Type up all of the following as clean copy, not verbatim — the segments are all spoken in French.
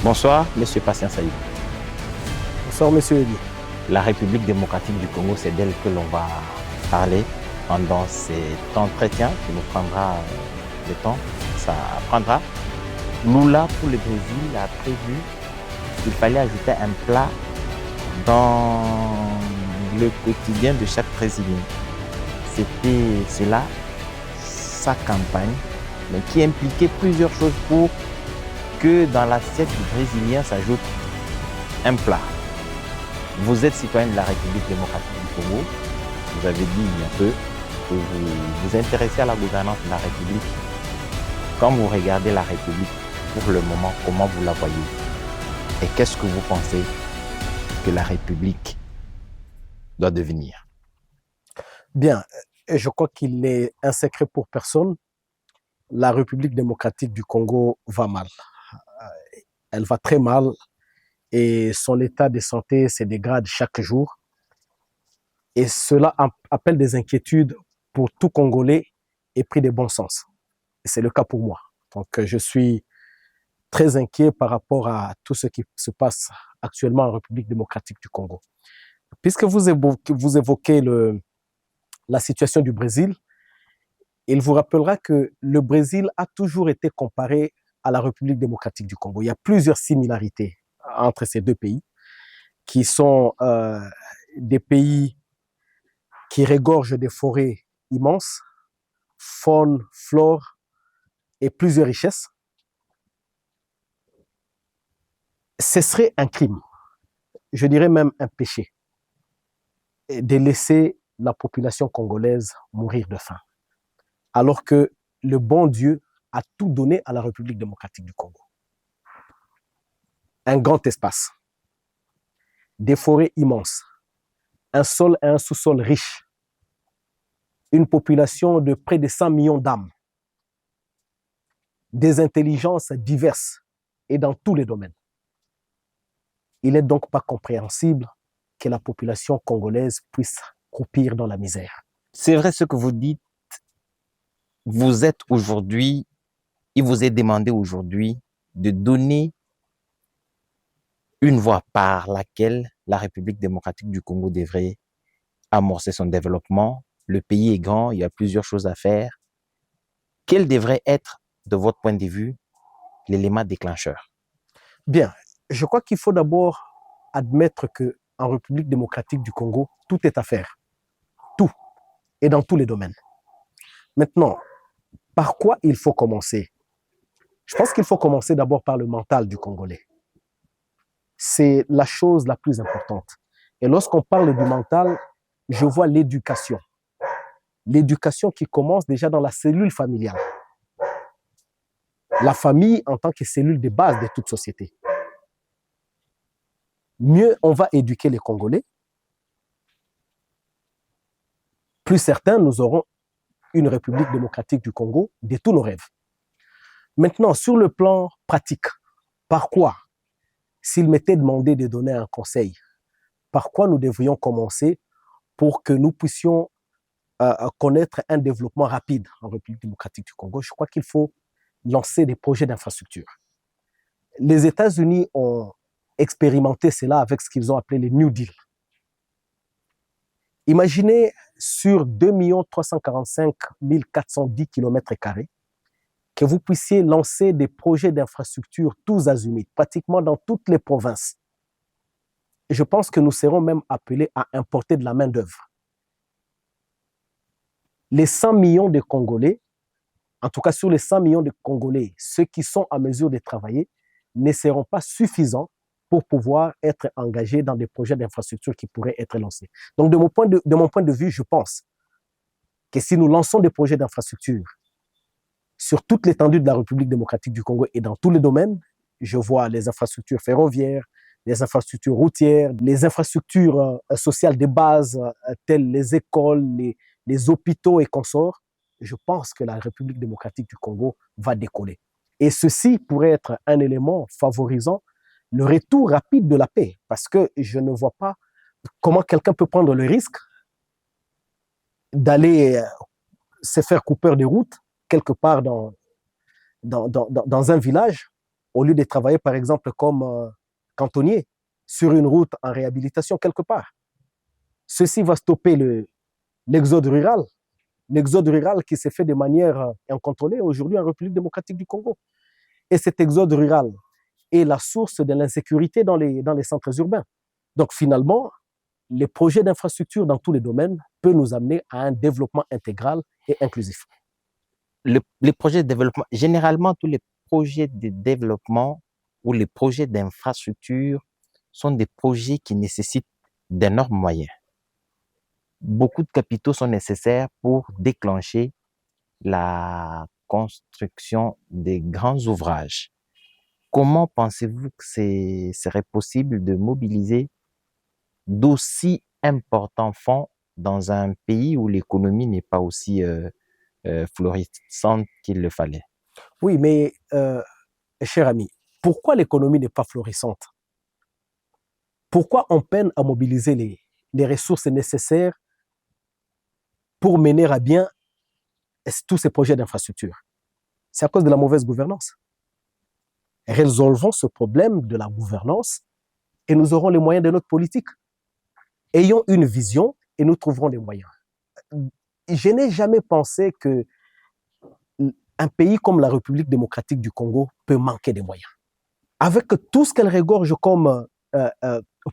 Bonsoir, Monsieur Patient Saïd. Bonsoir, Monsieur Eli. La République démocratique du Congo, c'est d'elle que l'on va parler pendant cet entretien qui nous prendra le temps. Ça prendra. Lula, pour le Brésil, a prévu qu'il fallait ajouter un plat dans le quotidien de chaque Brésilien. C'était cela, sa campagne, mais qui impliquait plusieurs choses pour que dans l'assiette du Brésilien s'ajoute un plat. Vous êtes citoyen de la République démocratique du Congo. Vous avez dit il y a peu que vous vous intéressez à la gouvernance de la République. Quand vous regardez la République, pour le moment, comment vous la voyez? Et qu'est-ce que vous pensez que la République doit devenir? Bien, je crois qu'il n'est un secret pour personne. La République démocratique du Congo va mal. Elle va très mal et son état de santé se dégrade chaque jour. Et cela appelle des inquiétudes pour tout Congolais épris de bon sens. Et c'est le cas pour moi. Donc, je suis très inquiet par rapport à tout ce qui se passe actuellement en République démocratique du Congo. Puisque vous évoquez la situation du Brésil, il vous rappellera que le Brésil a toujours été comparé à la République démocratique du Congo. Il y a plusieurs similarités entre ces deux pays, qui sont des pays qui regorgent des forêts immenses, faune, flore et plusieurs richesses. Ce serait un crime, je dirais même un péché, de laisser la population congolaise mourir de faim, alors que le bon Dieu a tout donné à la République démocratique du Congo. Un grand espace, des forêts immenses, un sol et un sous-sol riches, une population de près de 100 millions d'âmes, des intelligences diverses et dans tous les domaines. Il n'est donc pas compréhensible que la population congolaise puisse croupir dans la misère. C'est vrai ce que vous dites. Vous êtes aujourd'hui, il vous est demandé aujourd'hui de donner une voie par laquelle la République démocratique du Congo devrait amorcer son développement. Le pays est grand, il y a plusieurs choses à faire. Quel devrait être, de votre point de vue, l'élément déclencheur? Bien, je crois qu'il faut d'abord admettre qu'en République démocratique du Congo, tout est à faire. Tout. Et dans tous les domaines. Maintenant, par quoi il faut commencer? Je pense qu'il faut commencer d'abord par le mental du Congolais. C'est la chose la plus importante. Et lorsqu'on parle du mental, je vois l'éducation. L'éducation qui commence déjà dans la cellule familiale. La famille en tant que cellule de base de toute société. Mieux on va éduquer les Congolais, plus certains nous aurons une République démocratique du Congo de tous nos rêves. Maintenant, sur le plan pratique, par quoi, s'il m'était demandé de donner un conseil, par quoi nous devrions commencer pour que nous puissions connaître un développement rapide en République démocratique du Congo? Je crois qu'il faut lancer des projets d'infrastructure. Les États-Unis ont expérimenté cela avec ce qu'ils ont appelé les New Deal. Imaginez sur 2 345 410 km² que vous puissiez lancer des projets d'infrastructure tous azimuts, pratiquement dans toutes les provinces. Et je pense que nous serons même appelés à importer de la main-d'œuvre. Les 100 millions de Congolais, en tout cas sur les 100 millions de Congolais, ceux qui sont en mesure de travailler ne seront pas suffisants pour pouvoir être engagés dans des projets d'infrastructure qui pourraient être lancés. Donc, de mon point de vue, je pense que si nous lançons des projets d'infrastructure sur toute l'étendue de la République démocratique du Congo et dans tous les domaines, je vois les infrastructures ferroviaires, les infrastructures routières, les infrastructures sociales de base, telles les écoles, les hôpitaux et consorts, je pense que la République démocratique du Congo va décoller. Et ceci pourrait être un élément favorisant le retour rapide de la paix, parce que je ne vois pas comment quelqu'un peut prendre le risque d'aller se faire coupeur de route quelque part dans un village au lieu de travailler, par exemple, comme cantonnier sur une route en réhabilitation quelque part. Ceci va stopper l'exode rural. L'exode rural qui s'est fait de manière incontrôlée aujourd'hui en République démocratique du Congo. Et cet exode rural est la source de l'insécurité dans les centres urbains. Donc finalement, les projets d'infrastructure dans tous les domaines peuvent nous amener à un développement intégral et inclusif. Les projets de développement, généralement, tous les projets de développement ou les projets d'infrastructure sont des projets qui nécessitent d'énormes moyens. Beaucoup de capitaux sont nécessaires pour déclencher la construction des grands ouvrages. Comment pensez-vous que serait possible de mobiliser d'aussi importants fonds dans un pays où l'économie n'est pas aussi florissante qu'il le fallait? Oui, mais cher ami, pourquoi l'économie n'est pas florissante? Pourquoi on peine à mobiliser les ressources nécessaires pour mener à bien tous ces projets d'infrastructure? C'est à cause de la mauvaise gouvernance. Résolvons ce problème de la gouvernance et nous aurons les moyens de notre politique. Ayons une vision et nous trouverons les moyens. Je n'ai jamais pensé que un pays comme la République démocratique du Congo peut manquer des moyens. Avec tout ce qu'elle regorge comme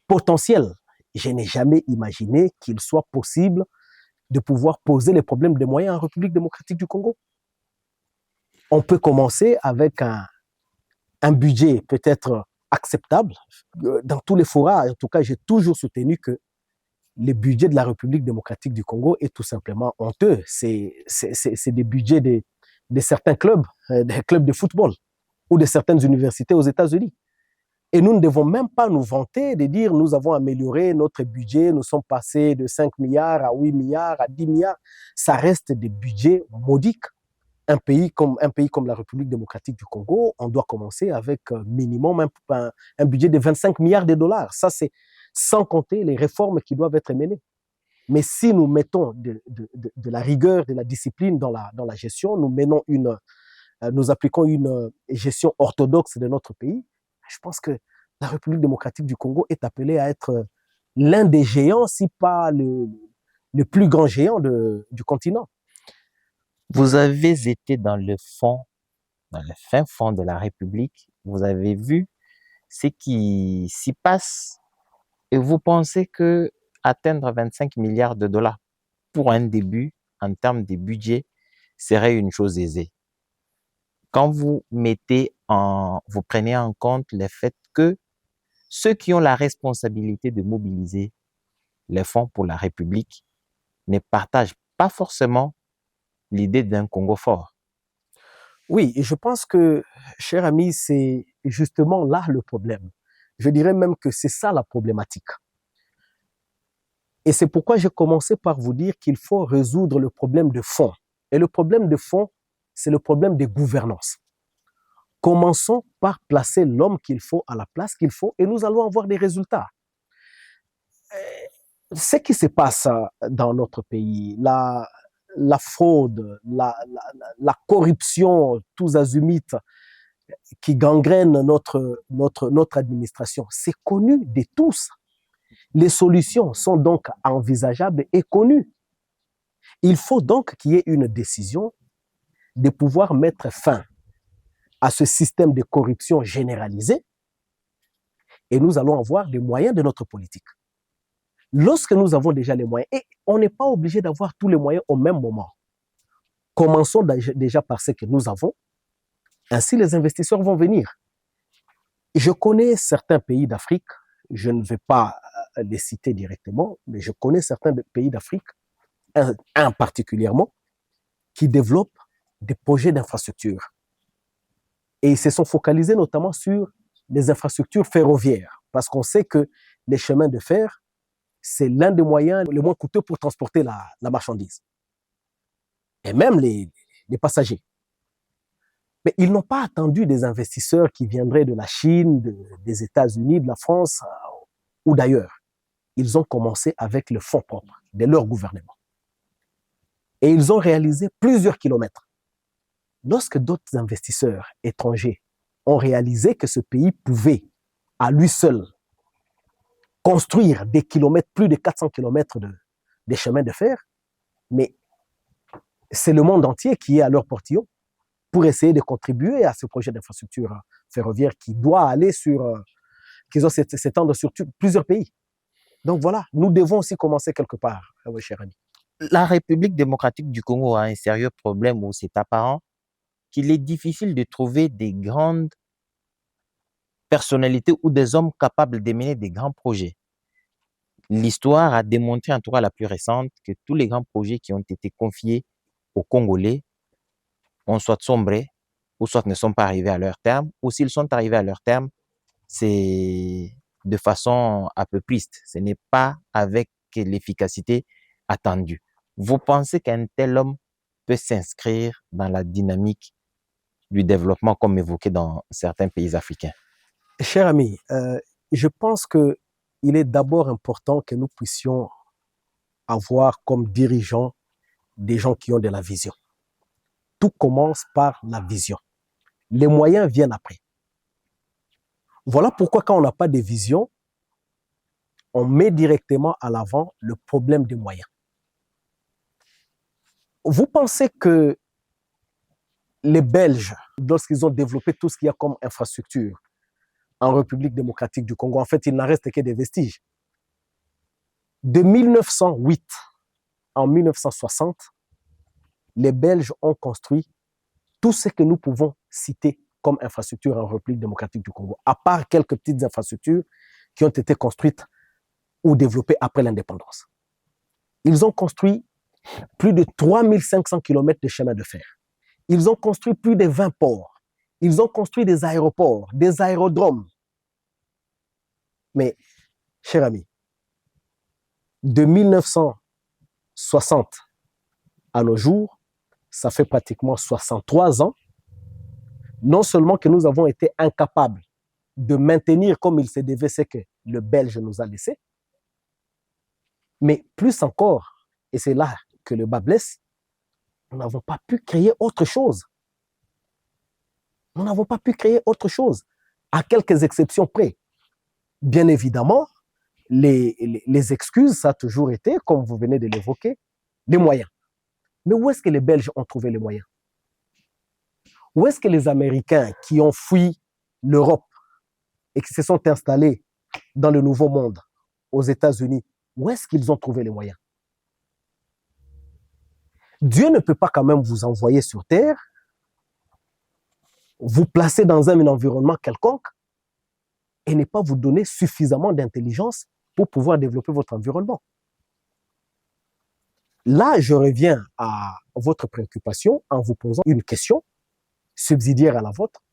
potentiel, je n'ai jamais imaginé qu'il soit possible de pouvoir poser les problèmes des moyens en République démocratique du Congo. On peut commencer avec un budget peut-être acceptable. Dans tous les forats, en tout cas, j'ai toujours soutenu que le budget de la République démocratique du Congo est tout simplement honteux. C'est des budgets de certains clubs, des clubs de football ou de certaines universités aux États-Unis. Et nous ne devons même pas nous vanter de dire nous avons amélioré notre budget, nous sommes passés de 5 milliards à 8 milliards, à 10 milliards. Ça reste des budgets modiques. Un pays comme la République démocratique du Congo, on doit commencer avec minimum un budget de 25 milliards de dollars. Ça, c'est sans compter les réformes qui doivent être menées. Mais si nous mettons de la rigueur, de la discipline dans la gestion, nous appliquons une gestion orthodoxe de notre pays, je pense que la République démocratique du Congo est appelée à être l'un des géants, si pas le plus grand géant du continent. Vous avez été dans le fin fond de la République, vous avez vu ce qui s'y passe et vous pensez que atteindre 25 milliards de dollars pour un début en termes de budget serait une chose aisée. Quand vous prenez en compte le fait que ceux qui ont la responsabilité de mobiliser les fonds pour la République ne partagent pas forcément l'idée d'un Congo fort. Oui, et je pense que, cher ami, c'est justement là le problème. Je dirais même que c'est ça la problématique. Et c'est pourquoi j'ai commencé par vous dire qu'il faut résoudre le problème de fond. Et le problème de fond, c'est le problème des gouvernances. Commençons par placer l'homme qu'il faut à la place qu'il faut et nous allons avoir des résultats. Ce qui se passe dans notre pays, la fraude, la corruption, tous azimuts, qui gangrène notre administration, c'est connu de tous. Les solutions sont donc envisageables et connues. Il faut donc qu'il y ait une décision de pouvoir mettre fin à ce système de corruption généralisé et nous allons avoir les moyens de notre politique. Lorsque nous avons déjà les moyens, et on n'est pas obligé d'avoir tous les moyens au même moment, commençons déjà par ce que nous avons, ainsi les investisseurs vont venir. Je connais certains pays d'Afrique, je ne vais pas les citer directement, mais je connais certains pays d'Afrique, un particulièrement, qui développent des projets d'infrastructure. Et ils se sont focalisés notamment sur les infrastructures ferroviaires, parce qu'on sait que les chemins de fer, c'est l'un des moyens les moins coûteux pour transporter la marchandise. Et même les passagers. Mais ils n'ont pas attendu des investisseurs qui viendraient de la Chine, des États-Unis, de la France ou d'ailleurs. Ils ont commencé avec le fonds propre de leur gouvernement. Et ils ont réalisé plusieurs kilomètres. Lorsque d'autres investisseurs étrangers ont réalisé que ce pays pouvait, à lui seul, construire des kilomètres, plus de 400 kilomètres de chemins de fer, mais c'est le monde entier qui est à leur portillon pour essayer de contribuer à ce projet d'infrastructure ferroviaire qui doit aller qui doit s'étendre sur plusieurs pays. Donc voilà, nous devons aussi commencer quelque part, oui, cher ami. La République démocratique du Congo a un sérieux problème où c'est apparent qu'il est difficile de trouver des grandes personnalités ou des hommes capables de mener des grands projets. L'histoire a démontré, en tout cas la plus récente, que tous les grands projets qui ont été confiés aux Congolais ont soit sombré, ou soit ne sont pas arrivés à leur terme, ou s'ils sont arrivés à leur terme, c'est de façon apeupliste. Ce n'est pas avec l'efficacité attendue. Vous pensez qu'un tel homme peut s'inscrire dans la dynamique du développement comme évoqué dans certains pays africains? Cher ami, je pense qu'il est d'abord important que nous puissions avoir comme dirigeants des gens qui ont de la vision. Tout commence par la vision. Les moyens viennent après. Voilà pourquoi quand on n'a pas de vision, on met directement à l'avant le problème des moyens. Vous pensez que les Belges, lorsqu'ils ont développé tout ce qu'il y a comme infrastructure en République démocratique du Congo, en fait, il n'en reste que des vestiges. De 1908 en 1960, les Belges ont construit tout ce que nous pouvons citer comme infrastructure en République démocratique du Congo, à part quelques petites infrastructures qui ont été construites ou développées après l'indépendance. Ils ont construit plus de 3500 km de chemin de fer. Ils ont construit plus de 20 ports. Ils ont construit des aéroports, des aérodromes. Mais, cher ami, de 1960 à nos jours, ça fait pratiquement 63 ans, non seulement que nous avons été incapables de maintenir comme il se devait ce que le Belge nous a laissé, mais plus encore, et c'est là que le bas blesse, nous n'avons pas pu créer autre chose. Nous n'avons pas pu créer autre chose, à quelques exceptions près. Bien évidemment, les excuses, ça a toujours été, comme vous venez de l'évoquer, les moyens. Mais où est-ce que les Belges ont trouvé les moyens? Où est-ce que les Américains qui ont fui l'Europe et qui se sont installés dans le Nouveau Monde, aux États-Unis, où est-ce qu'ils ont trouvé les moyens? Dieu ne peut pas quand même vous envoyer sur Terre, vous placer dans un environnement quelconque et ne pas vous donner suffisamment d'intelligence pour pouvoir développer votre environnement. Là, je reviens à votre préoccupation en vous posant une question subsidiaire à la vôtre.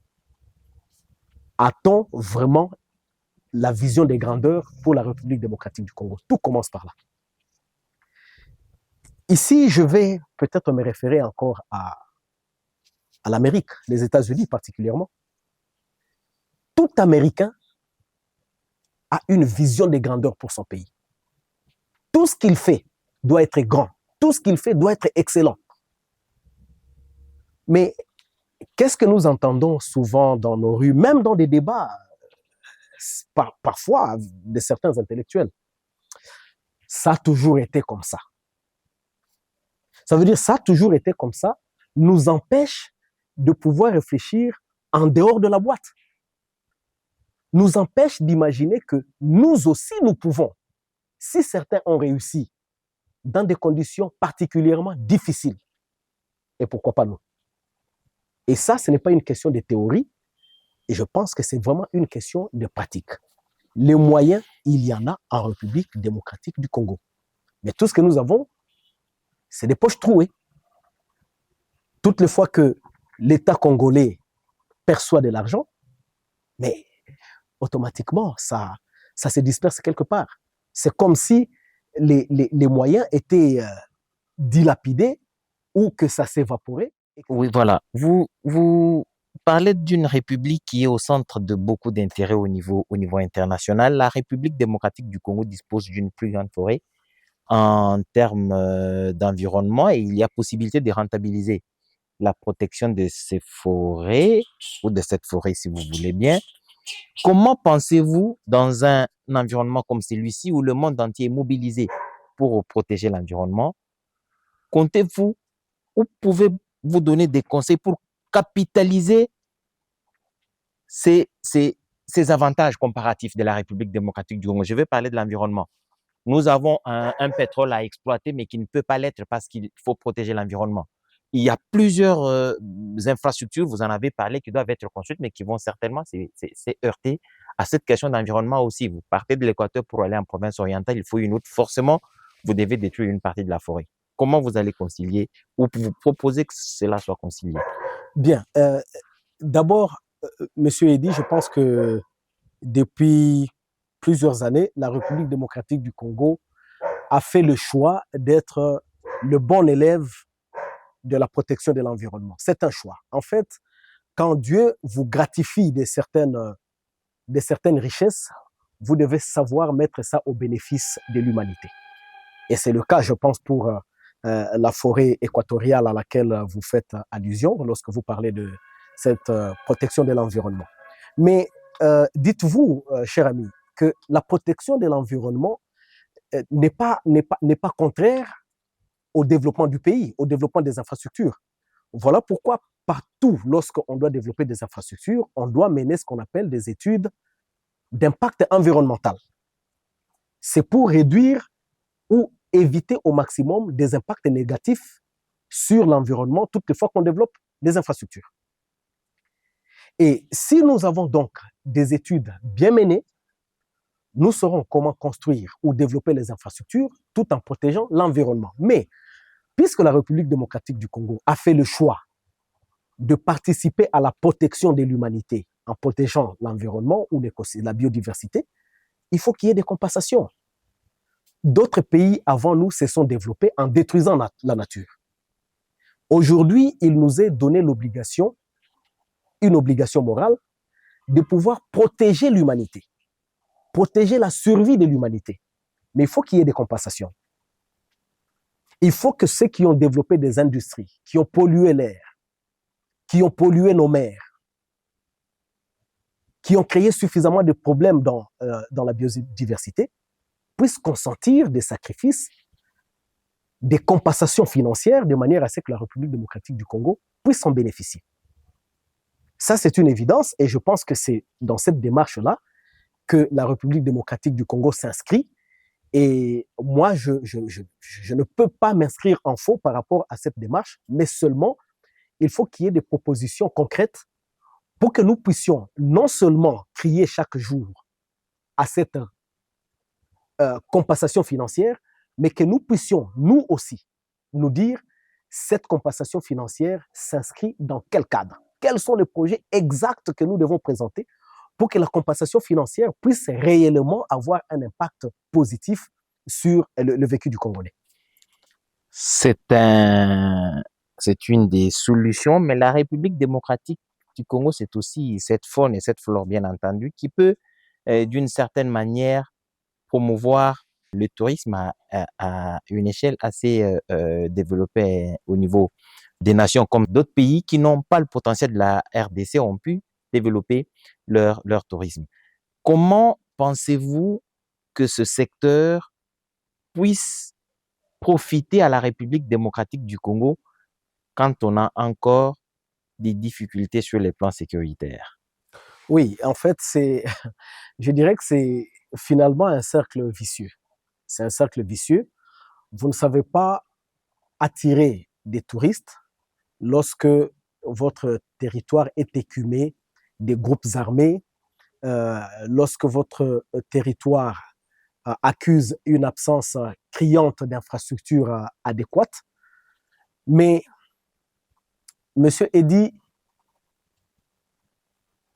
A-t-on vraiment la vision des grandeurs pour la République démocratique du Congo? Tout commence par là. Ici, je vais peut-être me référer encore à l'Amérique, les États-Unis particulièrement. Tout Américain a une vision des grandeurs pour son pays. Tout ce qu'il fait doit être grand. Tout ce qu'il fait doit être excellent. Mais qu'est-ce que nous entendons souvent dans nos rues, même dans des débats, parfois de certains intellectuels? Ça a toujours été comme ça. Ça veut dire ça a toujours été comme ça, nous empêche de pouvoir réfléchir en dehors de la boîte. Nous empêche d'imaginer que nous aussi, nous pouvons, si certains ont réussi dans des conditions particulièrement difficiles, et pourquoi pas nous? Et ça, ce n'est pas une question de théorie, et je pense que c'est vraiment une question de pratique. Les moyens, il y en a en République démocratique du Congo. Mais tout ce que nous avons, c'est des poches trouées. Toutes les fois que l'État congolais perçoit de l'argent, mais automatiquement, ça se disperse quelque part. C'est comme si les moyens étaient dilapidés ou que ça s'évaporait. Oui, voilà. Vous parlez d'une république qui est au centre de beaucoup d'intérêts au niveau international. La République démocratique du Congo dispose d'une plus grande forêt en termes d'environnement et il y a possibilité de rentabiliser la protection de ces forêts, ou de cette forêt si vous voulez bien. Comment pensez-vous, dans un environnement comme celui-ci, où le monde entier est mobilisé pour protéger l'environnement, comptez-vous ou pouvez-vous donner des conseils pour capitaliser ces avantages comparatifs de la République démocratique du Congo? Je vais parler de l'environnement. Nous avons un pétrole à exploiter, mais qui ne peut pas l'être parce qu'il faut protéger l'environnement. Il y a plusieurs infrastructures, vous en avez parlé, qui doivent être construites, mais qui vont certainement se heurter à cette question d'environnement aussi. Vous partez de l'Équateur pour aller en province orientale, il faut une route. Forcément, vous devez détruire une partie de la forêt. Comment vous allez concilier, ou vous proposer que cela soit concilié? Bien. D'abord, Monsieur Eddy, je pense que depuis plusieurs années, la République démocratique du Congo a fait le choix d'être le bon élève de la protection de l'environnement. C'est un choix. En fait, quand Dieu vous gratifie de certaines richesses, vous devez savoir mettre ça au bénéfice de l'humanité. Et c'est le cas, je pense, pour la forêt équatoriale à laquelle vous faites allusion lorsque vous parlez de cette protection de l'environnement. Mais dites-vous, cher ami, que la protection de l'environnement n'est pas contraire au développement du pays, au développement des infrastructures. Voilà pourquoi partout, lorsqu'on doit développer des infrastructures, on doit mener ce qu'on appelle des études d'impact environnemental. C'est pour réduire ou éviter au maximum des impacts négatifs sur l'environnement toutefois qu'on développe des infrastructures. Et si nous avons donc des études bien menées, nous saurons comment construire ou développer les infrastructures tout en protégeant l'environnement. Mais puisque la République démocratique du Congo a fait le choix de participer à la protection de l'humanité en protégeant l'environnement ou la biodiversité, il faut qu'il y ait des compensations. D'autres pays avant nous se sont développés en détruisant la nature. Aujourd'hui, il nous est donné l'obligation, une obligation morale, de pouvoir protéger l'humanité, protéger la survie de l'humanité. Mais il faut qu'il y ait des compensations. Il faut que ceux qui ont développé des industries, qui ont pollué l'air, qui ont pollué nos mers, qui ont créé suffisamment de problèmes dans la biodiversité, puissent consentir des sacrifices, des compensations financières, de manière à ce que la République démocratique du Congo puisse en bénéficier. Ça, c'est une évidence, et je pense que c'est dans cette démarche-là que la République démocratique du Congo s'inscrit. Et moi, je ne peux pas m'inscrire en faux par rapport à cette démarche, mais seulement, il faut qu'il y ait des propositions concrètes pour que nous puissions non seulement crier chaque jour à cette compensation financière, mais que nous puissions, nous aussi, nous dire cette compensation financière s'inscrit dans quel cadre? Quels sont les projets exacts que nous devons présenter pour que la compensation financière puisse réellement avoir un impact positif sur le vécu du Congolais? C'est une des solutions, mais la République démocratique du Congo, c'est aussi cette faune et cette flore, bien entendu, qui peut, d'une certaine manière, promouvoir le tourisme à une échelle assez développée au niveau des nations, comme d'autres pays qui n'ont pas le potentiel de la RDC ont pu développer leur tourisme. Comment pensez-vous que ce secteur puisse profiter à la République démocratique du Congo quand on a encore des difficultés sur les plans sécuritaires? Oui, en fait, je dirais que c'est finalement un cercle vicieux. C'est un cercle vicieux. Vous ne savez pas attirer des touristes lorsque votre territoire est écumé des groupes armés, lorsque votre territoire accuse une absence criante d'infrastructures adéquates. Mais, Monsieur Eddy,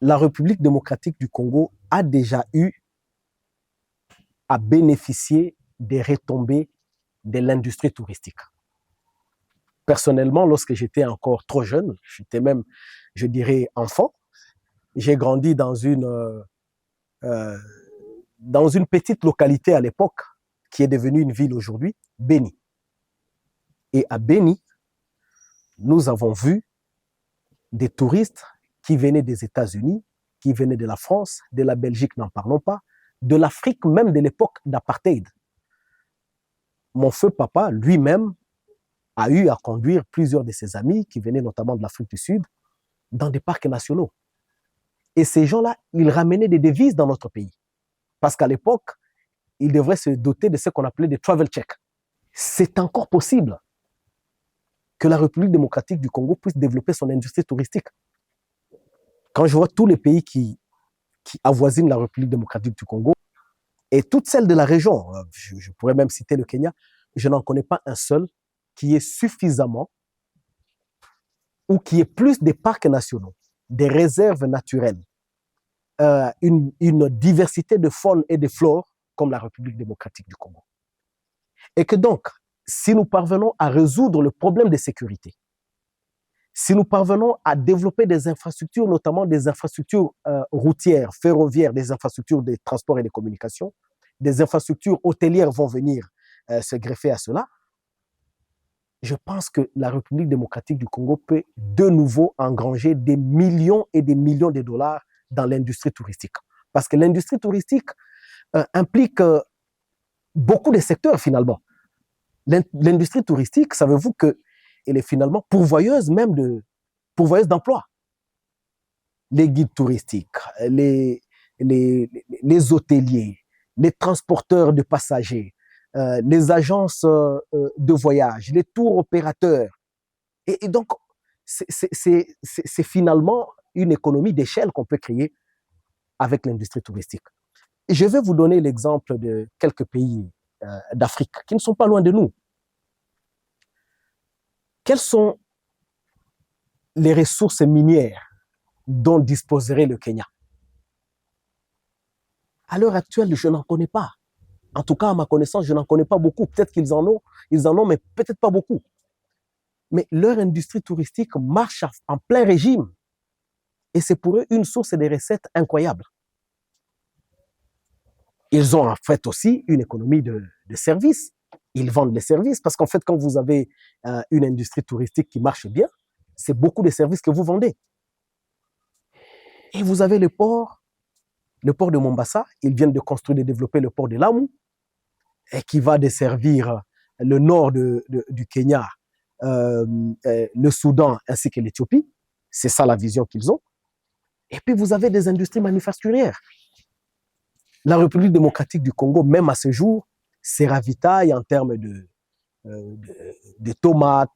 la République démocratique du Congo a déjà eu à bénéficier des retombées de l'industrie touristique. Personnellement, lorsque j'étais encore trop jeune, j'étais même, je dirais, enfant, j'ai grandi dans une petite localité à l'époque qui est devenue une ville aujourd'hui, Béni. Et à Béni, nous avons vu des touristes qui venaient des États-Unis, qui venaient de la France, de la Belgique, n'en parlons pas, de l'Afrique, même de l'époque d'apartheid. Mon feu papa, lui-même, a eu à conduire plusieurs de ses amis qui venaient notamment de l'Afrique du Sud dans des parcs nationaux. Et ces gens-là, ils ramenaient des devises dans notre pays. Parce qu'à l'époque, ils devraient se doter de ce qu'on appelait des travel checks. C'est encore possible que la République démocratique du Congo puisse développer son industrie touristique. Quand je vois tous les pays qui avoisinent la République démocratique du Congo, et toutes celles de la région, je pourrais même citer le Kenya, je n'en connais pas un seul qui ait suffisamment ou qui ait plus des parcs nationaux, des réserves naturelles, une diversité de faune et de flore comme la République démocratique du Congo. Et que donc, si nous parvenons à résoudre le problème de sécurité, si nous parvenons à développer des infrastructures, notamment des infrastructures routières, ferroviaires, des infrastructures de transport et de communication, des infrastructures hôtelières vont venir se greffer à cela, je pense que la République démocratique du Congo peut de nouveau engranger des millions et des millions de dollars dans l'industrie touristique. Parce que l'industrie touristique implique beaucoup de secteurs finalement. L'industrie touristique, savez-vous qu'elle est finalement pourvoyeuse d'emplois. Les guides touristiques, les hôteliers, les transporteurs de passagers, les agences de voyage, les tours opérateurs. Et donc, c'est finalement une économie d'échelle qu'on peut créer avec l'industrie touristique. Et je vais vous donner l'exemple de quelques pays d'Afrique qui ne sont pas loin de nous. Quelles sont les ressources minières dont disposerait le Kenya? À l'heure actuelle, je n'en connais pas. En tout cas, à ma connaissance, je n'en connais pas beaucoup. Peut-être qu'ils en ont, mais peut-être pas beaucoup. Mais leur industrie touristique marche en plein régime. Et c'est pour eux une source de recettes incroyable. Ils ont en fait aussi une économie de services. Ils vendent les services parce qu'en fait, quand vous avez une industrie touristique qui marche bien, c'est beaucoup de services que vous vendez. Et vous avez le port de Mombasa. Ils viennent de construire et développer le port de Lamu, et qui va desservir le nord du Kenya, le Soudan ainsi que l'Éthiopie. C'est ça la vision qu'ils ont. Et puis vous avez des industries manufacturières. La République démocratique du Congo, même à ce jour, se ravitaille en termes de tomates,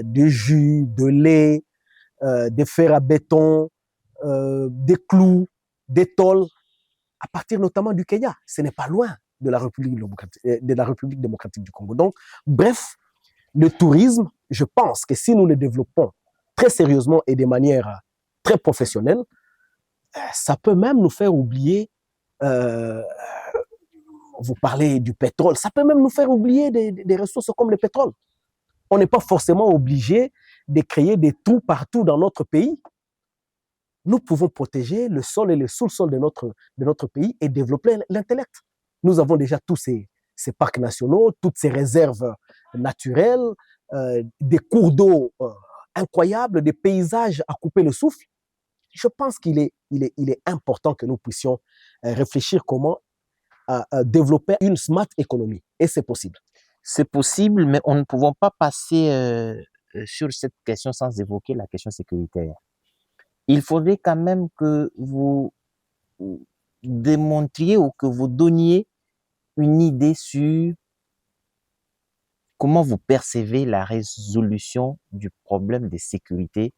de jus, de lait, de fer à béton, des clous, des tôles, à partir notamment du Kenya. Ce n'est pas loin de la République démocratique du Congo. Donc, bref, le tourisme, je pense que si nous le développons très sérieusement et de manière très professionnelle, ça peut même nous faire oublier, vous parlez du pétrole, ça peut même nous faire oublier des ressources comme le pétrole. On n'est pas forcément obligé de créer des trous partout dans notre pays. Nous pouvons protéger le sol et le sous-sol de notre pays et développer l'intellect. Nous avons déjà tous ces parcs nationaux, toutes ces réserves naturelles, des cours d'eau incroyables, des paysages à couper le souffle. Je pense qu'il est important que nous puissions réfléchir comment développer une smart économie. Et c'est possible. C'est possible, mais on ne pouvons pas passer sur cette question sans évoquer la question sécuritaire. Il faudrait quand même que vous démontriez ou que vous donniez une idée sur comment vous percevez la résolution du problème de sécurité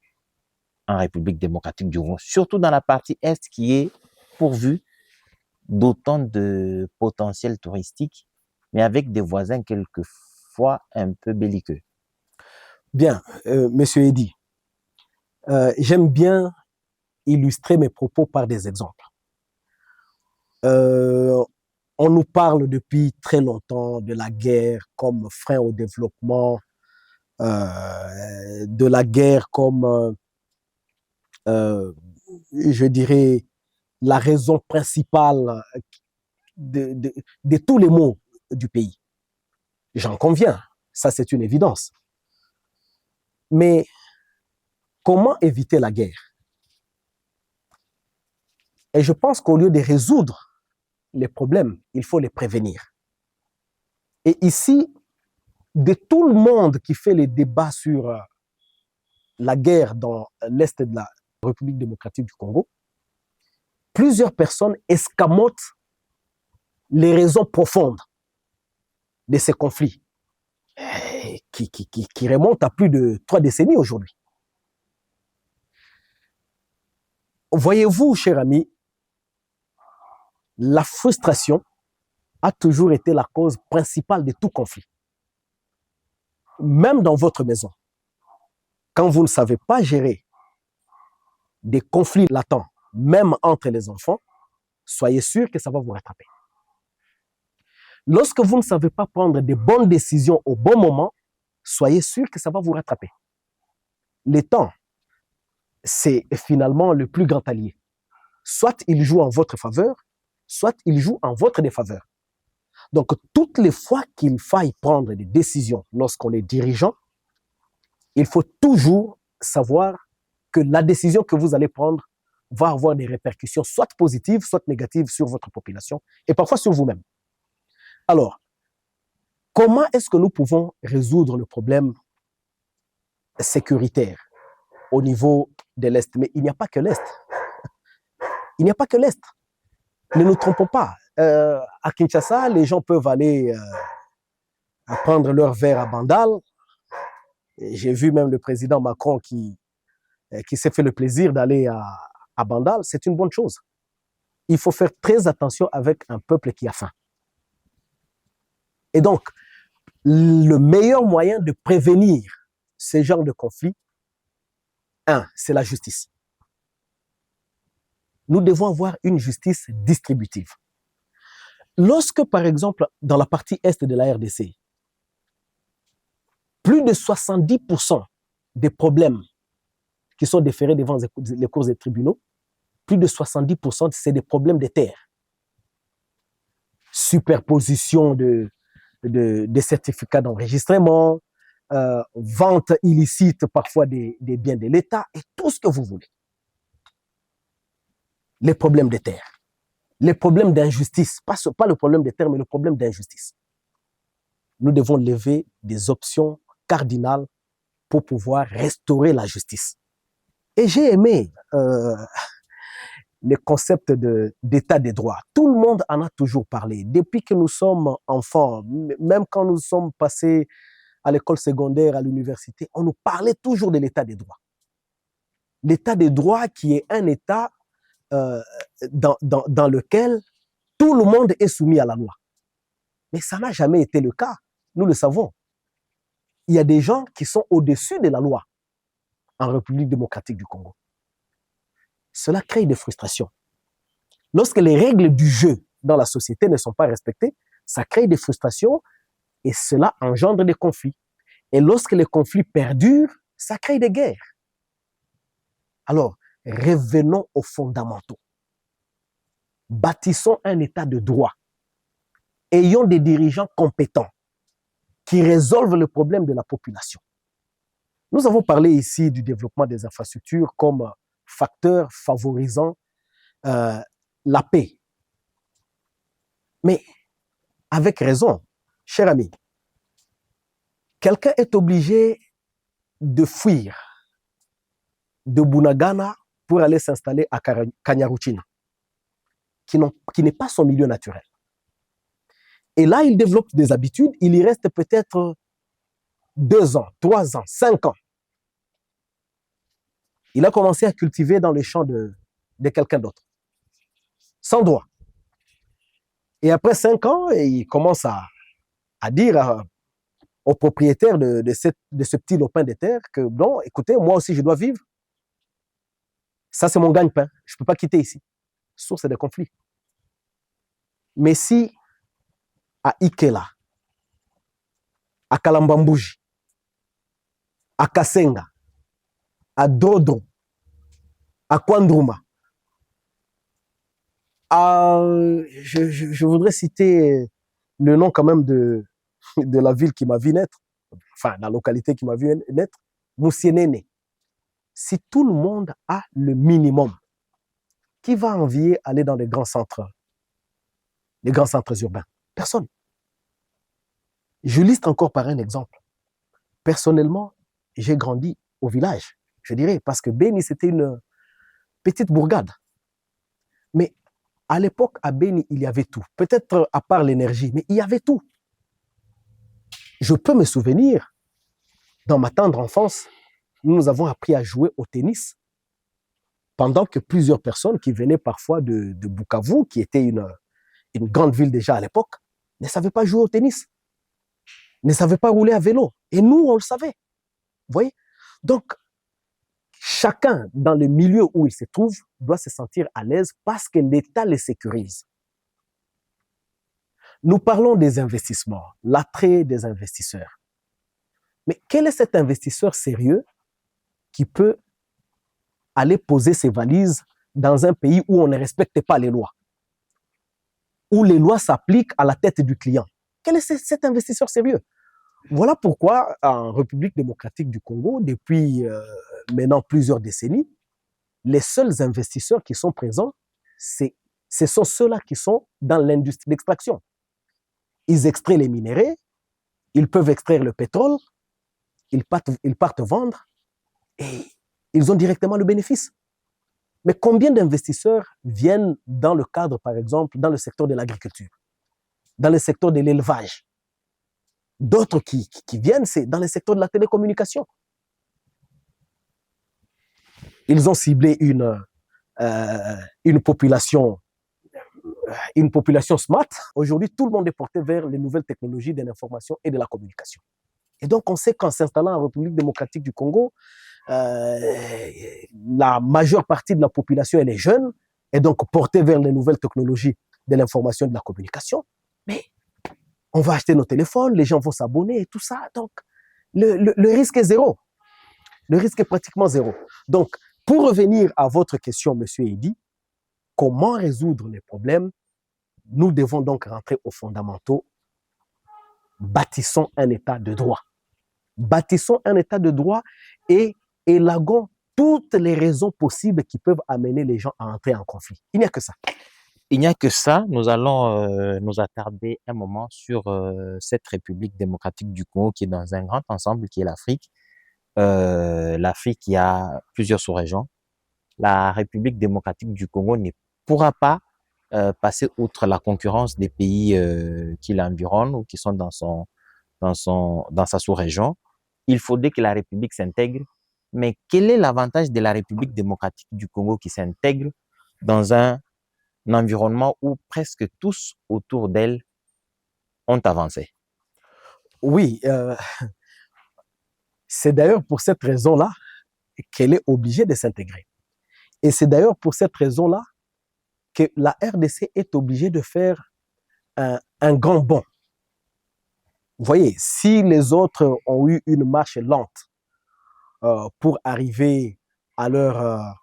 en République démocratique du Congo, surtout dans la partie Est qui est pourvue d'autant de potentiel touristique, mais avec des voisins quelquefois un peu belliqueux. Bien, Monsieur Eddy, j'aime bien illustrer mes propos par des exemples. On nous parle depuis très longtemps de la guerre comme frein au développement, de la guerre comme, je dirais, la raison principale de tous les maux du pays. J'en conviens, ça c'est une évidence. Mais Comment éviter la guerre? Et je pense qu'au lieu de résoudre les problèmes, il faut les prévenir. Et ici, de tout le monde qui fait les débats sur la guerre dans l'Est de la République démocratique du Congo, plusieurs personnes escamotent les raisons profondes de ces conflits qui remontent à plus de 3 décennies aujourd'hui. Voyez-vous, cher ami, la frustration a toujours été la cause principale de tout conflit. Même dans votre maison, quand vous ne savez pas gérer des conflits latents, même entre les enfants, soyez sûr que ça va vous rattraper. Lorsque vous ne savez pas prendre de bonnes décisions au bon moment, soyez sûr que ça va vous rattraper. Le temps, c'est finalement le plus grand allié. Soit il joue en votre faveur, soit il joue en votre défaveur. Donc, toutes les fois qu'il faille prendre des décisions lorsqu'on est dirigeant, il faut toujours savoir que la décision que vous allez prendre va avoir des répercussions soit positives, soit négatives sur votre population et parfois sur vous-même. Alors, comment est-ce que nous pouvons résoudre le problème sécuritaire au niveau de l'Est? Mais il n'y a pas que l'Est. Il n'y a pas que l'Est. Ne nous trompons pas. À Kinshasa, les gens peuvent aller prendre leur verre à Bandal. J'ai vu même le président Macron qui s'est fait le plaisir d'aller à Bandal. C'est une bonne chose. Il faut faire très attention avec un peuple qui a faim. Et donc, le meilleur moyen de prévenir ce genre de conflit, c'est la justice. Nous devons avoir une justice distributive. Lorsque, par exemple, dans la partie est de la RDC, plus de 70% des problèmes qui sont déférés devant les cours des tribunaux, plus de 70%, c'est des problèmes de terre. Superposition de certificats d'enregistrement, vente illicite parfois des biens de l'État et tout ce que vous voulez. Les problèmes de terre, les problèmes d'injustice, pas le problème de terre, mais le problème d'injustice. Nous devons lever des options cardinales pour pouvoir restaurer la justice. Et j'ai aimé le concept d'état des droits. Tout le monde en a toujours parlé. Depuis que nous sommes enfants, même quand nous sommes passés à l'école secondaire, à l'université, on nous parlait toujours de l'état des droits. L'état des droits qui est un état dans lequel tout le monde est soumis à la loi. Mais ça n'a jamais été le cas. Nous le savons. Il y a des gens qui sont au-dessus de la loi en République démocratique du Congo. Cela crée des frustrations. Lorsque les règles du jeu dans la société ne sont pas respectées, ça crée des frustrations et cela engendre des conflits. Et lorsque les conflits perdurent, ça crée des guerres. Alors, revenons aux fondamentaux. Bâtissons un état de droit. Ayons des dirigeants compétents qui résolvent le problème de la population. Nous avons parlé ici du développement des infrastructures comme facteur favorisant la paix. Mais avec raison, cher ami, quelqu'un est obligé de fuir de Bunagana pour aller s'installer à Kanyaruchinya, qui n'est pas son milieu naturel. Et là, il développe des habitudes, il y reste peut-être 2 ans, 3 ans, 5 ans. Il a commencé à cultiver dans les champs de quelqu'un d'autre, sans droit. Et après 5 ans, il commence à dire au propriétaire de ce petit lopin de terre que, non, écoutez, moi aussi, je dois vivre. Ça, c'est mon gagne-pain. Je ne peux pas quitter ici. Source de conflit. Mais si à Ikela, à Kalambambouji, à Kasenga, à Dodo, à Kwandruma, je voudrais citer le nom quand même de la ville qui m'a vu naître, enfin la localité qui m'a vu naître, Moussienene. si tout le monde a le minimum, qui va envier aller dans les grands centres urbains? Personne. Je liste encore par un exemple. Personnellement, j'ai grandi au village, je dirais, parce que Beni, c'était une petite bourgade. Mais à l'époque, à Beni, il y avait tout. Peut-être à part l'énergie, mais il y avait tout. Je peux me souvenir, dans ma tendre enfance, nous avons appris à jouer au tennis pendant que plusieurs personnes qui venaient parfois de Bukavu, qui était une grande ville déjà à l'époque, ne savaient pas jouer au tennis, ne savaient pas rouler à vélo. Et nous, on le savait. Vous voyez? Donc, chacun, dans le milieu où il se trouve, doit se sentir à l'aise parce que l'État les sécurise. Nous parlons des investissements, l'attrait des investisseurs. Mais quel est cet investisseur sérieux qui peut aller poser ses valises dans un pays où on ne respecte pas les lois, où les lois s'appliquent à la tête du client? Quel est cet investisseur sérieux? Voilà pourquoi, en République démocratique du Congo, depuis maintenant plusieurs décennies, les seuls investisseurs qui sont présents, ce sont ceux-là qui sont dans l'industrie d'extraction. Ils extraient les minéraux, ils peuvent extraire le pétrole, ils partent vendre et ils ont directement le bénéfice. Mais combien d'investisseurs viennent dans le cadre, par exemple, dans le secteur de l'agriculture, dans le secteur de l'élevage? D'autres qui viennent, c'est dans le secteur de la télécommunication. Ils ont ciblé une population smart. Aujourd'hui, tout le monde est porté vers les nouvelles technologies de l'information et de la communication. Et donc, on sait qu'en s'installant en République démocratique du Congo, la majeure partie de la population, elle est jeune, et donc portée vers les nouvelles technologies de l'information et de la communication. Mais on va acheter nos téléphones, les gens vont s'abonner et tout ça. Donc, le risque est zéro. Le risque est pratiquement zéro. Donc, pour revenir à votre question, Monsieur Eddy, comment résoudre les problèmes? Nous devons donc rentrer aux fondamentaux. Bâtissons un état de droit. Bâtissons un état de droit et élaguons toutes les raisons possibles qui peuvent amener les gens à entrer en conflit. Il n'y a que ça. Il n'y a que ça. Nous allons nous attarder un moment sur cette République démocratique du Congo qui est dans un grand ensemble qui est l'Afrique. L'Afrique, il y a plusieurs sous-régions. La République démocratique du Congo ne pourra pas passer outre la concurrence des pays qui l'environnent ou qui sont dans sa sous-région. Il faudrait que la République s'intègre. Mais quel est l'avantage de la République démocratique du Congo qui s'intègre dans un environnement où presque tous autour d'elle ont avancé? Oui, c'est d'ailleurs pour cette raison-là qu'elle est obligée de s'intégrer. Et c'est d'ailleurs pour cette raison-là que la RDC est obligée de faire un grand bond. Vous voyez, si les autres ont eu une marche lente pour arriver à leur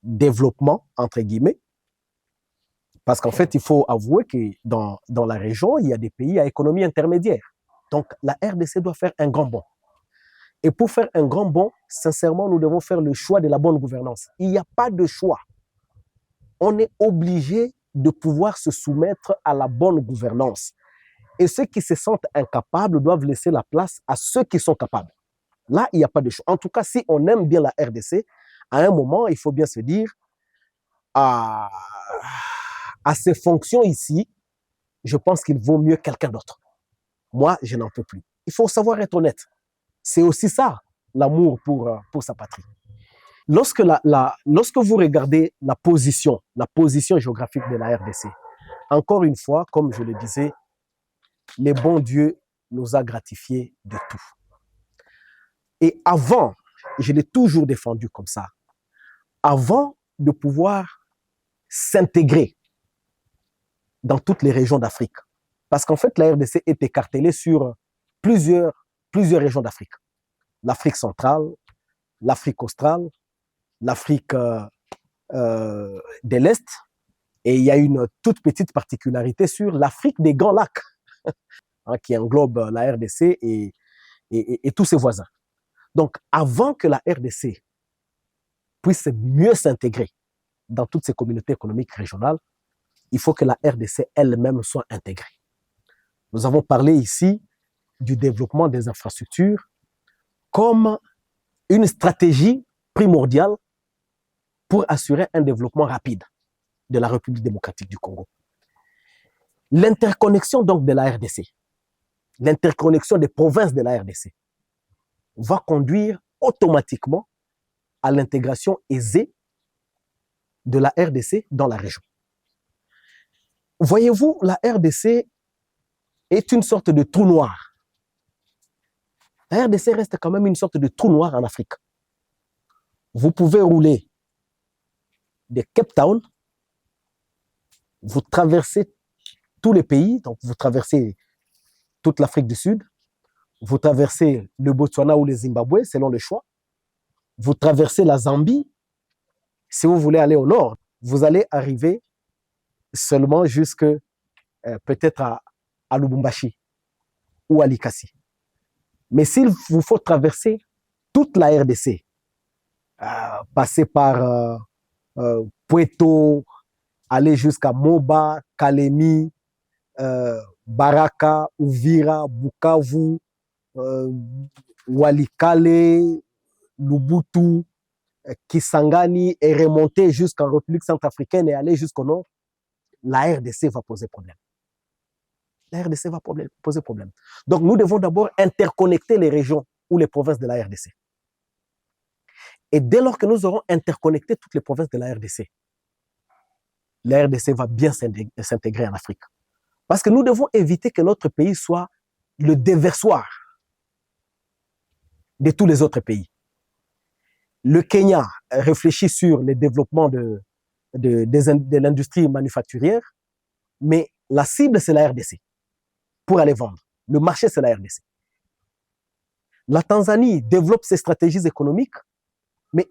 développement, entre guillemets, parce qu'en fait, il faut avouer que dans la région, il y a des pays à économie intermédiaire. Donc, la RDC doit faire un grand bond. Et pour faire un grand bond, sincèrement, nous devons faire le choix de la bonne gouvernance. Il n'y a pas de choix. On est obligé de pouvoir se soumettre à la bonne gouvernance. Et ceux qui se sentent incapables doivent laisser la place à ceux qui sont capables. Là, il n'y a pas de choix. En tout cas, si on aime bien la RDC, à un moment, il faut bien se dire, à ces fonctions ici, je pense qu'il vaut mieux quelqu'un d'autre. Moi, je n'en peux plus. Il faut savoir être honnête. C'est aussi ça, l'amour pour sa patrie. Lorsque vous regardez la position géographique de la RDC, encore une fois, comme je le disais, le bon Dieu nous a gratifiés de tout. Et avant, je l'ai toujours défendu comme ça, avant de pouvoir s'intégrer dans toutes les régions d'Afrique, parce qu'en fait, la RDC est écartelée sur plusieurs régions d'Afrique. L'Afrique centrale, l'Afrique australe, l'Afrique de l'Est, et il y a une toute petite particularité sur l'Afrique des Grands Lacs, qui englobe la RDC et tous ses voisins. Donc, avant que la RDC puisse mieux s'intégrer dans toutes ces communautés économiques régionales, il faut que la RDC elle-même soit intégrée. Nous avons parlé ici du développement des infrastructures comme une stratégie primordiale pour assurer un développement rapide de la République démocratique du Congo. L'interconnexion donc de la RDC, l'interconnexion des provinces de la RDC va conduire automatiquement à l'intégration aisée de la RDC dans la région. Voyez-vous, la RDC est une sorte de trou noir. La RDC reste quand même une sorte de trou noir en Afrique. Vous pouvez rouler de Cape Town, vous traversez tous les pays, donc vous traversez toute l'Afrique du Sud, vous traversez le Botswana ou le Zimbabwe, selon le choix, vous traversez la Zambie. Si vous voulez aller au nord, vous allez arriver seulement jusque peut-être à Lubumbashi ou à Likasi. Mais s'il vous faut traverser toute la RDC, passer par Puerto, aller jusqu'à Moba, Kalemi, Baraka, Uvira, Bukavu, Walikale, Lubutu, Kisangani, et remonter jusqu'en République centrafricaine et aller jusqu'au nord, la RDC va poser problème. La RDC va poser problème. Donc nous devons d'abord interconnecter les régions ou les provinces de la RDC. Et dès lors que nous aurons interconnecté toutes les provinces de la RDC va bien s'intégrer en Afrique. Parce que nous devons éviter que notre pays soit le déversoir de tous les autres pays. Le Kenya réfléchit sur le développement de l'industrie manufacturière, mais la cible, c'est la RDC pour aller vendre. Le marché, c'est la RDC. La Tanzanie développe ses stratégies économiques, mais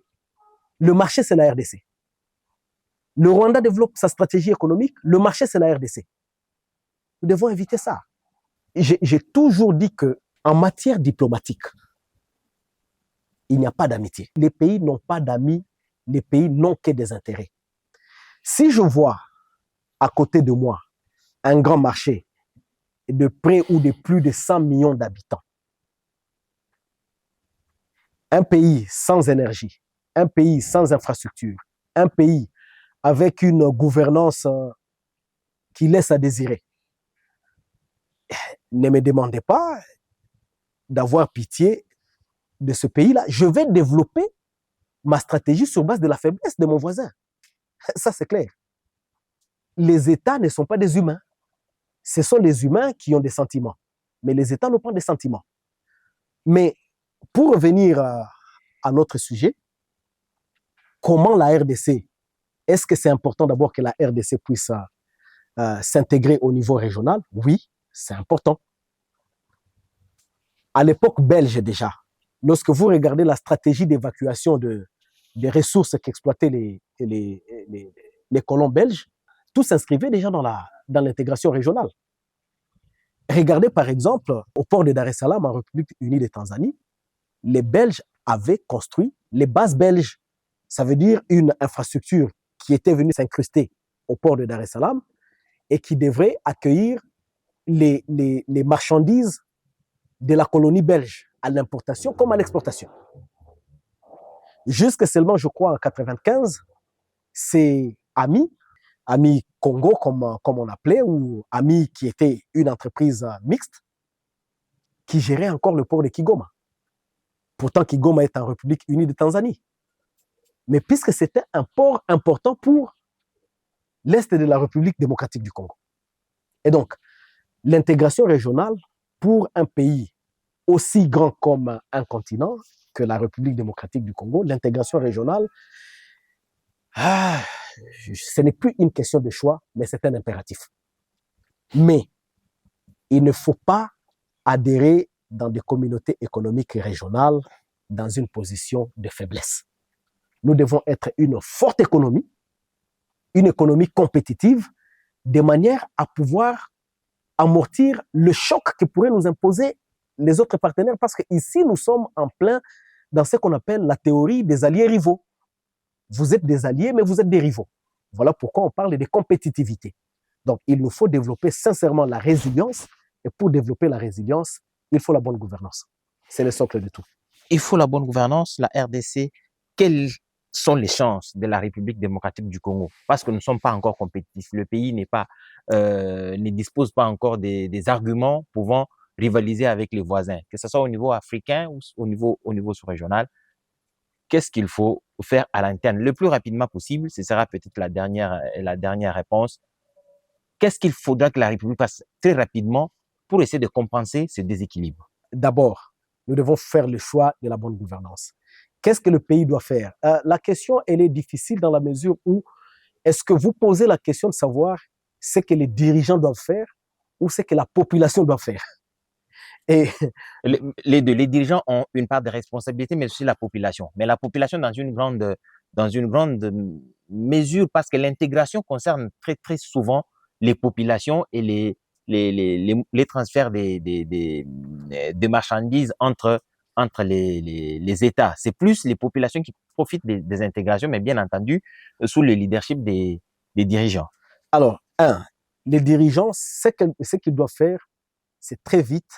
le marché, c'est la RDC. Le Rwanda développe sa stratégie économique, le marché, c'est la RDC. Nous devons éviter ça. J'ai toujours dit qu'en matière diplomatique, il n'y a pas d'amitié. Les pays n'ont pas d'amis, les pays n'ont que des intérêts. Si je vois à côté de moi un grand marché de près ou de plus de 100 millions d'habitants, un pays sans énergie, un pays sans infrastructure, un pays avec une gouvernance qui laisse à désirer, ne me demandez pas d'avoir pitié de ce pays-là. Je vais développer ma stratégie sur base de la faiblesse de mon voisin. Ça, c'est clair. Les États ne sont pas des humains. Ce sont les humains qui ont des sentiments. Mais les États n'ont pas des sentiments. Mais pour revenir à notre sujet, comment la RDC, est-ce que c'est important d'abord que la RDC puisse s'intégrer au niveau régional? Oui, c'est important. À l'époque belge déjà, lorsque vous regardez la stratégie d'évacuation des ressources qu'exploitaient les colons belges, tout s'inscrivait déjà dans l'intégration régionale. Regardez par exemple, au port de Dar es Salaam, en République unie de Tanzanie, les Belges avaient construit les bases belges. Ça veut dire une infrastructure qui était venue s'incruster au port de Dar es Salaam et qui devrait accueillir les marchandises de la colonie belge à l'importation comme à l'exportation. Jusque seulement, je crois, en 1995, c'est Ami Congo, comme on appelait, ou Ami qui était une entreprise mixte, qui gérait encore le port de Kigoma. Pourtant, Kigoma est en République unie de Tanzanie. Mais puisque c'était un port important pour l'Est de la République démocratique du Congo. Et donc, l'intégration régionale pour un pays aussi grand comme un continent que la République démocratique du Congo, l'intégration régionale, ce n'est plus une question de choix, mais c'est un impératif. Mais il ne faut pas adhérer dans des communautés économiques et régionales dans une position de faiblesse. Nous devons être une forte économie, une économie compétitive, de manière à pouvoir amortir le choc que pourraient nous imposer les autres partenaires, parce qu'ici, nous sommes en plein dans ce qu'on appelle la théorie des alliés rivaux. Vous êtes des alliés, mais vous êtes des rivaux. Voilà pourquoi on parle de compétitivité. Donc, il nous faut développer sincèrement la résilience. Et pour développer la résilience, il faut la bonne gouvernance. C'est le socle de tout. Il faut la bonne gouvernance. La RDC, quelles sont les chances de la République démocratique du Congo? Parce que nous ne sommes pas encore compétitifs. Le pays ne dispose pas encore des arguments pouvant rivaliser avec les voisins, que ce soit au niveau africain ou au niveau sous-régional. Qu'est-ce qu'il faut faire à l'interne le plus rapidement possible? Ce sera peut-être la dernière réponse. Qu'est-ce qu'il faudra que la République fasse très rapidement pour essayer de compenser ce déséquilibre? D'abord, nous devons faire le choix de la bonne gouvernance. Qu'est-ce que le pays doit faire? La question, elle est difficile dans la mesure où est-ce que vous posez la question de savoir ce que les dirigeants doivent faire ou ce que la population doit faire? Et les deux, les dirigeants ont une part de responsabilité, mais aussi la population. Mais la population dans une grande mesure, parce que l'intégration concerne très, très souvent les populations et les transferts des marchandises entre les États. C'est plus les populations qui profitent des intégrations, mais bien entendu, sous le leadership des dirigeants. Alors, les dirigeants, ce qu'ils doivent faire, c'est très vite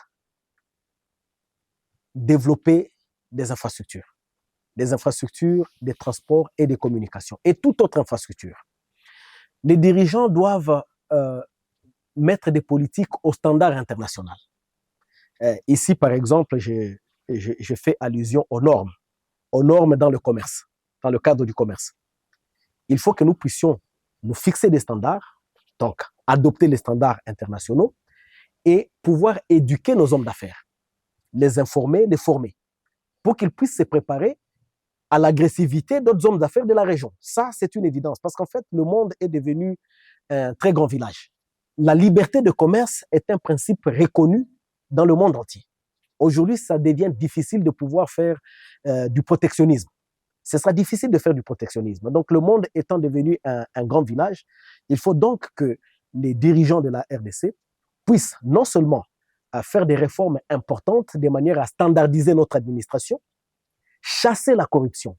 développer des infrastructures, des transports et des communications, et toute autre infrastructure. Les dirigeants doivent mettre des politiques au standard international. Ici, par exemple, je fais allusion aux normes dans le commerce, dans le cadre du commerce. Il faut que nous puissions nous fixer des standards, donc adopter les standards internationaux et pouvoir éduquer nos hommes d'affaires, les informer, les former, pour qu'ils puissent se préparer à l'agressivité d'autres hommes d'affaires de la région. Ça, c'est une évidence, parce qu'en fait, le monde est devenu un très grand village. La liberté de commerce est un principe reconnu dans le monde entier. Aujourd'hui, ça devient difficile de pouvoir faire du protectionnisme. Ce sera difficile de faire du protectionnisme. Donc, le monde étant devenu un grand village, il faut donc que les dirigeants de la RDC puissent non seulement faire des réformes importantes de manière à standardiser notre administration, chasser la corruption,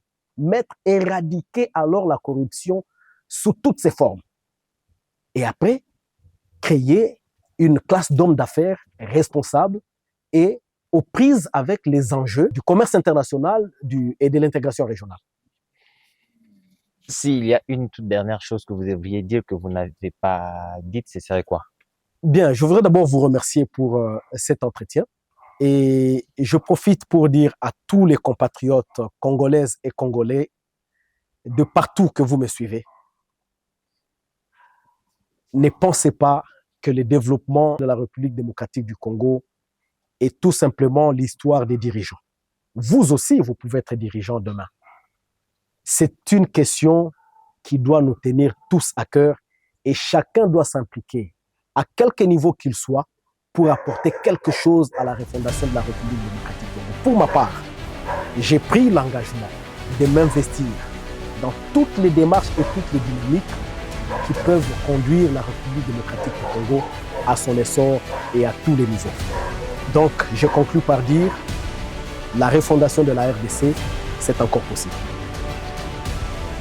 éradiquer alors la corruption sous toutes ses formes. Et après, créer une classe d'hommes d'affaires responsables et aux prises avec les enjeux du commerce international et de l'intégration régionale. S'il y a une toute dernière chose que vous devriez dire que vous n'avez pas dite, ce serait quoi? Bien, je voudrais d'abord vous remercier pour cet entretien et je profite pour dire à tous les compatriotes congolaises et congolais de partout que vous me suivez, ne pensez pas que le développement de la République démocratique du Congo est tout simplement l'histoire des dirigeants. Vous aussi, vous pouvez être dirigeant demain. C'est une question qui doit nous tenir tous à cœur et chacun doit s'impliquer à quelque niveau qu'il soit pour apporter quelque chose à la refondation de la République démocratique du Congo. Pour ma part, j'ai pris l'engagement de m'investir dans toutes les démarches et toutes les dynamiques qui peuvent conduire la République démocratique du Congo à son essor et à tous les niveaux. Donc, je conclus par dire, la refondation de la RDC, c'est encore possible.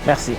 Merci.